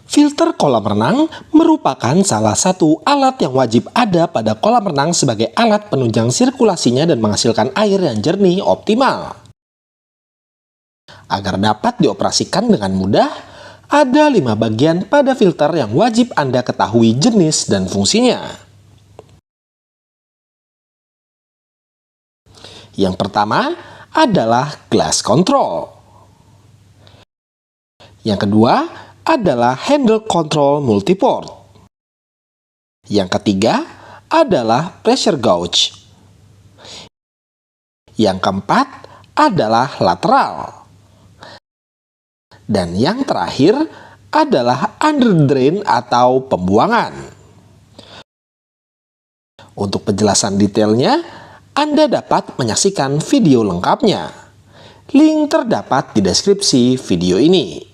Filter kolam renang merupakan salah satu alat yang wajib ada pada kolam renang sebagai alat penunjang sirkulasinya dan menghasilkan air yang jernih optimal. Agar dapat dioperasikan dengan mudah, ada 5 bagian pada filter yang wajib Anda ketahui jenis dan fungsinya. Yang pertama adalah glass control. Yang kedua adalah handle control multiport. Yang ketiga adalah pressure gauge. Yang keempat adalah lateral. Dan yang terakhir adalah under drain atau pembuangan. Untuk penjelasan detailnya, Anda dapat menyaksikan video lengkapnya. Link terdapat di deskripsi video ini.